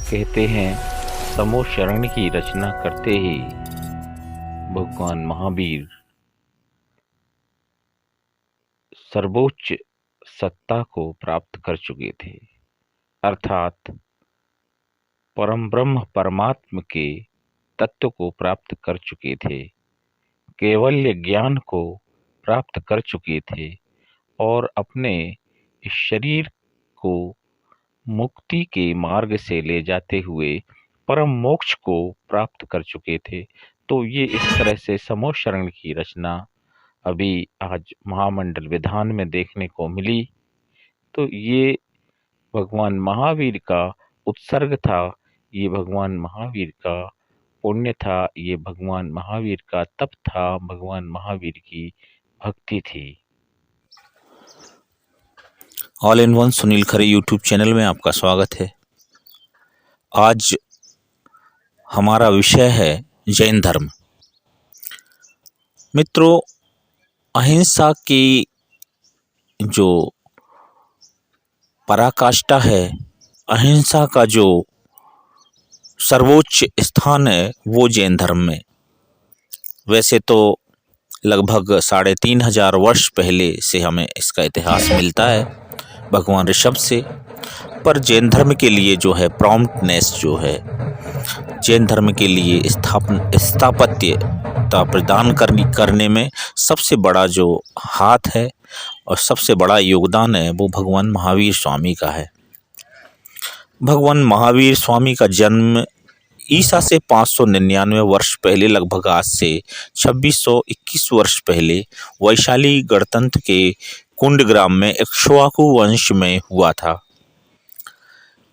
कहते हैं समूह शरण की रचना करते ही भगवान महावीर सर्वोच्च सत्ता को प्राप्त कर चुके थे, अर्थात परम ब्रह्म परमात्म के तत्व को प्राप्त कर चुके थे, कैवल्य ज्ञान को प्राप्त कर चुके थे और अपने इस शरीर को मुक्ति के मार्ग से ले जाते हुए परम मोक्ष को प्राप्त कर चुके थे। तो ये इस तरह से समूह शरण की रचना अभी आज महामंडल विधान में देखने को मिली। तो ये भगवान महावीर का उत्सर्ग था, ये भगवान महावीर का पुण्य था, ये भगवान महावीर का तप था, भगवान महावीर की भक्ति थी। All in one Sunil Khare YouTube channel में आपका स्वागत है। आज हमारा विषय है जैन धर्म। मित्रों, अहिंसा की जो पराकाष्ठा है, अहिंसा का जो सर्वोच्च स्थान है वो जैन धर्म में। वैसे तो लगभग 3500 वर्ष पहले से हमें इसका इतिहास मिलता है भगवान ऋषभ से, पर जैन धर्म के लिए जो है प्रॉम्प्टनेस जो है, जैन धर्म के लिए स्थापत्यता प्रदान करने में सबसे बड़ा जो हाथ है और सबसे बड़ा योगदान है वो भगवान महावीर स्वामी का है। भगवान महावीर स्वामी का जन्म ईसा से 599 वर्ष पहले, लगभग आज से 2621 वर्ष पहले वैशाली गणतंत्र के कुंडग्राम में इक्ष्वाकु वंश में हुआ था।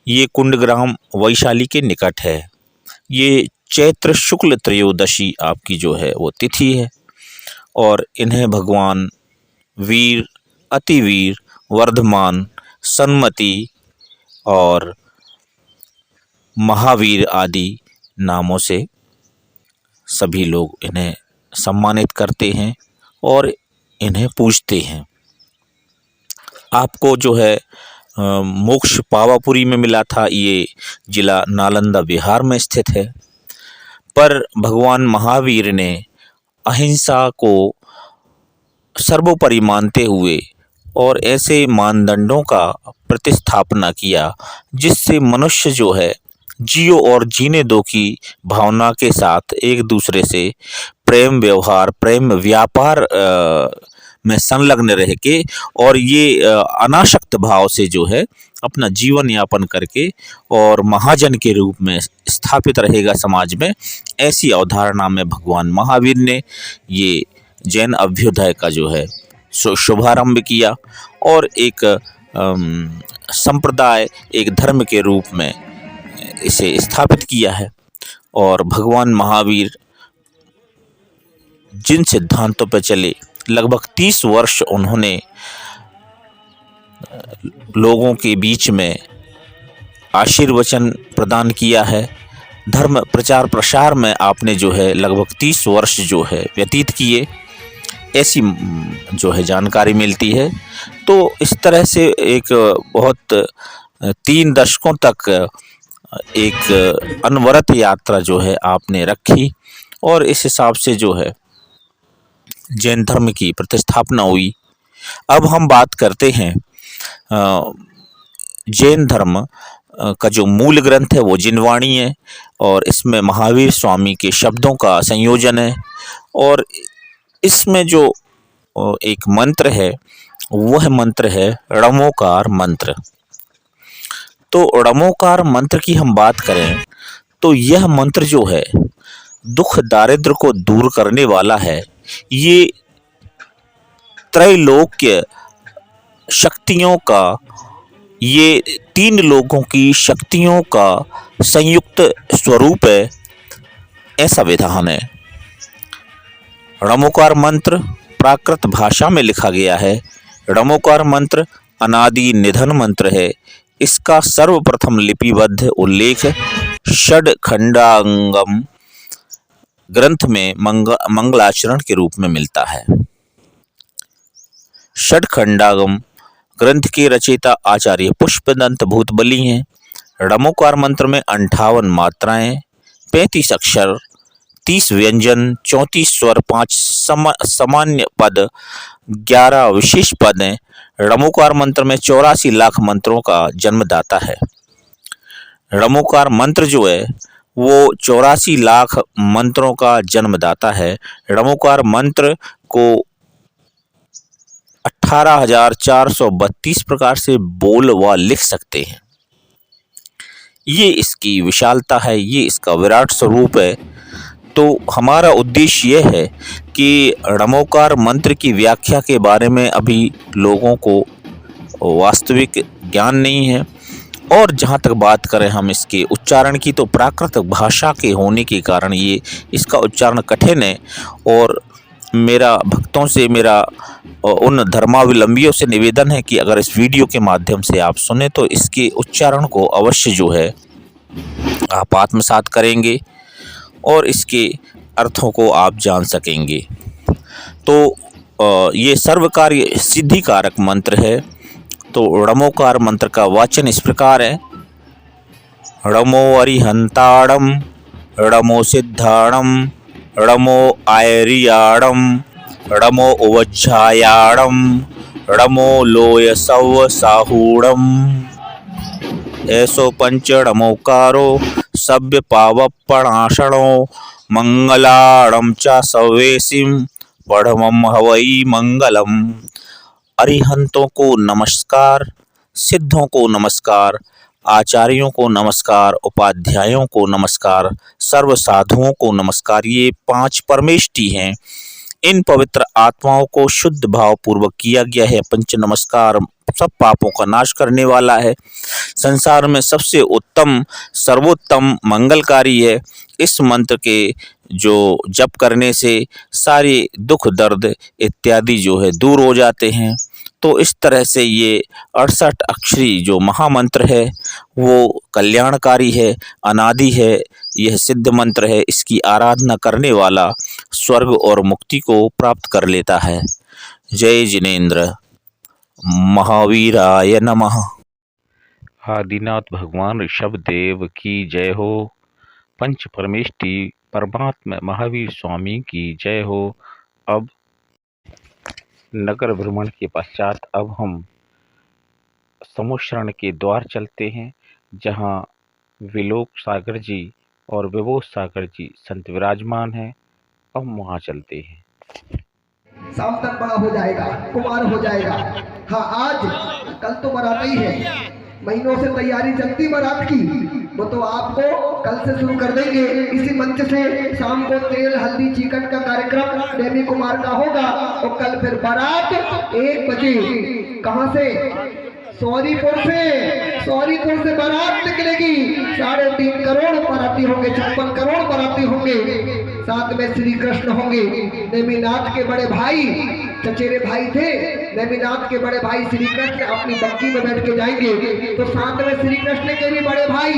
ये कुंडग्राम वैशाली के निकट है। ये चैत्र शुक्ल त्रयोदशी आपकी जो है वो तिथि है और इन्हें भगवान वीर, अतिवीर, वर्धमान, सन्मति और महावीर आदि नामों से सभी लोग इन्हें सम्मानित करते हैं और इन्हें पूजते हैं। आपको जो है मोक्ष पावापुरी में मिला था, ये जिला नालंदा बिहार में स्थित है। पर भगवान महावीर ने अहिंसा को सर्वोपरि मानते हुए और ऐसे मानदंडों का प्रतिस्थापना किया जिससे मनुष्य जो है जियो और जीने दो की भावना के साथ एक दूसरे से प्रेम व्यवहार, प्रेम व्यापार में संलग्न रह के और ये अनासक्त भाव से जो है अपना जीवन यापन करके और महाजन के रूप में स्थापित रहेगा समाज में, ऐसी अवधारणा में भगवान महावीर ने ये जैन अभ्युदय का जो है शुभारंभ किया और एक संप्रदाय, एक धर्म के रूप में इसे स्थापित किया है। और भगवान महावीर जिन सिद्धांतों पर चले, लगभग 30 वर्ष उन्होंने लोगों के बीच में आशीर्वचन प्रदान किया है। धर्म प्रचार प्रसार में आपने जो है लगभग 30 वर्ष जो है व्यतीत किए, ऐसी जो है जानकारी मिलती है। तो इस तरह से एक बहुत 3 दशकों तक एक अनवरत यात्रा जो है आपने रखी और इस हिसाब से जो है जैन धर्म की प्रतिस्थापना हुई। अब हम बात करते हैं जैन धर्म का जो मूल ग्रंथ है वो जिनवाणी है और इसमें महावीर स्वामी के शब्दों का संयोजन है और इसमें जो एक मंत्र है वह मंत्र है णमोकार मंत्र। तो णमोकार मंत्र की हम बात करें तो यह मंत्र जो है दुख दारिद्र को दूर करने वाला है। ये त्रैलोक्य शक्तियों का, ये 3 लोगों की शक्तियों का संयुक्त स्वरूप है, ऐसा विधान है। णमोकार मंत्र प्राकृत भाषा में लिखा गया है। णमोकार मंत्र अनादि निधन मंत्र है। इसका सर्वप्रथम लिपिबद्ध उल्लेख षडखंडांगम ग्रंथ में मंगलाचरण के रूप में मिलता है। षडखंडागम ग्रंथ के रचयिता आचार्य पुष्पदंत भूतबली हैं। ड़मोकार मंत्र में 58 मात्राएं, 35 अक्षर, 30 व्यंजन, 34 स्वर, 5 सामान्य पद, 11 विशेष पद हैं। ड़मोकार मंत्र में 84 लाख मंत्रों का जन्मदाता है। ड़मोकार मंत्र जो है वो 84 लाख मंत्रों का जन्मदाता है। ड़मोकार मंत्र को 18,432 प्रकार से बोल व लिख सकते हैं। ये इसकी विशालता है, ये इसका विराट स्वरूप है। तो हमारा उद्देश्य यह है कि ड़मोकार मंत्र की व्याख्या के बारे में अभी लोगों को वास्तविक ज्ञान नहीं है, और जहाँ तक बात करें हम इसके उच्चारण की, तो प्राकृत भाषा के होने के कारण ये इसका उच्चारण कठिन है। और मेरा भक्तों से, मेरा उन धर्मावलंबियों से निवेदन है कि अगर इस वीडियो के माध्यम से आप सुने तो इसके उच्चारण को अवश्य जो है आप आत्मसात करेंगे और इसके अर्थों को आप जान सकेंगे। तो ये सर्वकार्य सिद्धिकारक मंत्र है। तो ड़मोकार मंत्र का वाचन इस प्रकार है: ड़मो अरिहंताड़म, ड़मो सिद्धाणम, ड़मो आयरियाणम, ड़मो उवज्झायाणम, ड़मो लोय सव साहूणम। ऐसो पंच ड़मोकारो सभ्य पावपणाशणो मंगलाणम च सवेसिम पढ़मम हवई मंगलम। अरिहंतों को नमस्कार, सिद्धों को नमस्कार, आचार्यों को नमस्कार, उपाध्यायों को नमस्कार, सर्व साधुओं को नमस्कार। ये 5 परमेष्टि हैं। इन पवित्र आत्माओं को शुद्ध भाव पूर्वक किया गया है। पंच नमस्कार सब पापों का नाश करने वाला है, संसार में सबसे उत्तम, सर्वोत्तम, मंगलकारी है। इस मंत्र के जो जप करने से सारे दुख दर्द इत्यादि जो है दूर हो जाते हैं। तो इस तरह से ये 68 अक्षरी जो महामंत्र है वो कल्याणकारी है, अनादि है, यह सिद्ध मंत्र है। इसकी आराधना करने वाला स्वर्ग और मुक्ति को प्राप्त कर लेता है। जय जिनेन्द्र, महावीराय नमः। आदिनाथ भगवान ऋषभ देव की जय हो। पंच परमेष्टि परमात्मा महावीर स्वामी की जय हो। अब नगर भ्रमण के पश्चात अब हम समुशरण के द्वार चलते हैं, जहां विलोक सागर जी और विभोद सागर जी संत विराजमान हैं। अब वहां चलते हैं। शाम तक बड़ा हो जाएगा, कुमार हो जाएगा। हाँ, आज कल तो बारात ही है, महीनों से तैयारी चलती बारात की, वो तो आपको कल से शुरू कर देंगे। इसी मंच से शाम को तेल हल्दी चिकन का कार्यक्रम देवी कुमार का होगा, और कल फिर बारात 1 बजे कहाँ से? सौरीपुर से बारात निकलेगी। 3.5 करोड़ बाराती होंगे, 56 करोड़ बाराती होंगे। साथ में श्री कृष्ण होंगे। नेमिनाथ के बड़े भाई, चचेरे भाई थे, नेमिनाथ के बड़े भाई श्री कृष्ण अपनी बग्गी में बैठ के जाएंगे। तो साथ में श्री कृष्ण के भी बड़े भाई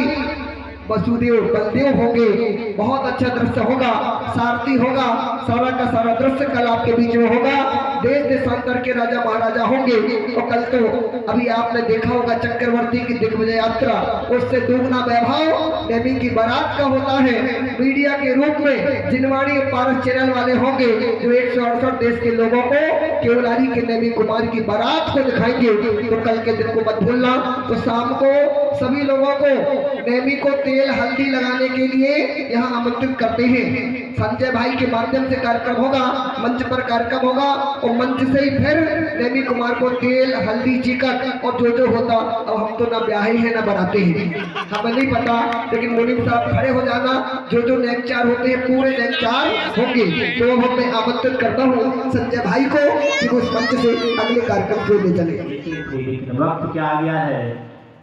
वसुदेव बलदेव होंगे। बहुत अच्छा दृश्य होगा, सारथी होगा, सारा का सारा दृश्य कल आपके बीच में होगा। देश देशांतर के राजा महाराजा होंगे। और कल तो अभी आपने देखा होगा चक्रवर्ती की दिग्विजय यात्रा, उससे दुगना वैभव नेमी की बारात का होता है। मीडिया के रूप में जिनवाणी पारस चैनल वाले होंगे जो 168 देश के लोगों को केवलारी के नेमी कुमार की बारात को दिखाएंगे। तो कल के दिन को मत भूलना। तो शाम को सभी लोगों को नेमी को तेल हल्दी लगाने के लिए यहाँ आमंत्रित करते हैं। संजय भाई के माध्यम से कार्यक्रम होगा, मंच पर कार्यक्रम होगा, और मंच से ही फिर नेमी कुमार को तेल हल्दी चिकन और जो होता। अब हम तो ना ब्याहे हैं ना बनाते हैं, हमें नहीं पता, लेकिन मुनीम साहब खड़े हो जाना। जो नेकचार होते हैं पूरे नेकचार होंगे। तो अब मैं आमंत्रित करता हूँ संजय भाई को कि उस मंच से अगले कार्यक्रम को ले चले। वक्त क्या आ गया है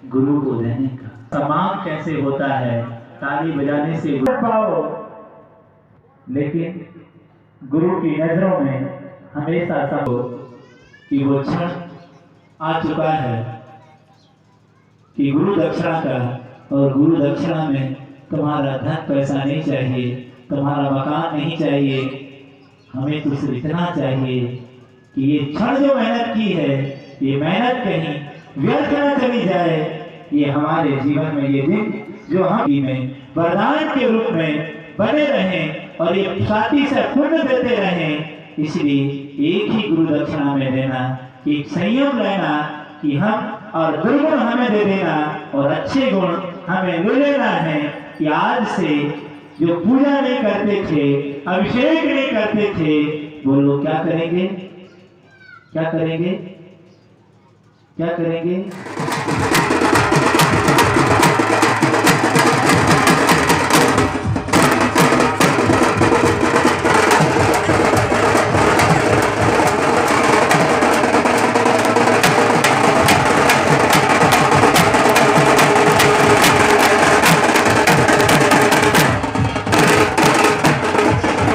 गुरु को देने का। सम्मान कैसे होता है ताली बजाने से पाओ, लेकिन गुरु की नजरों में हमेशा समझो कि वो क्षण आ चुका है कि गुरु दक्षिणा का, और गुरु दक्षिणा में तुम्हारा धन पैसा नहीं चाहिए, तुम्हारा मकान नहीं चाहिए, हमें तो सिर्फ इतना चाहिए कि ये क्षण जो मेहनत की है, ये मेहनत कहीं व्यर्थ न चली जाए, ये हमारे जीवन में ये दिन जो हम में वरदान के रूप में बने रहें और ये साथी से पुण्य देते रहें। इसलिए एक ही गुरु दक्षिणा में देना, एक संयम लेना कि हम और दुर्गुण हमें दे देना और अच्छे गुण हमें ले लेना है कि आज से जो पूजा नहीं करते थे, अभिषेक नहीं करते थे, वो लोग क्या करेंगे? क्या करेंगे? क्या करेंगे?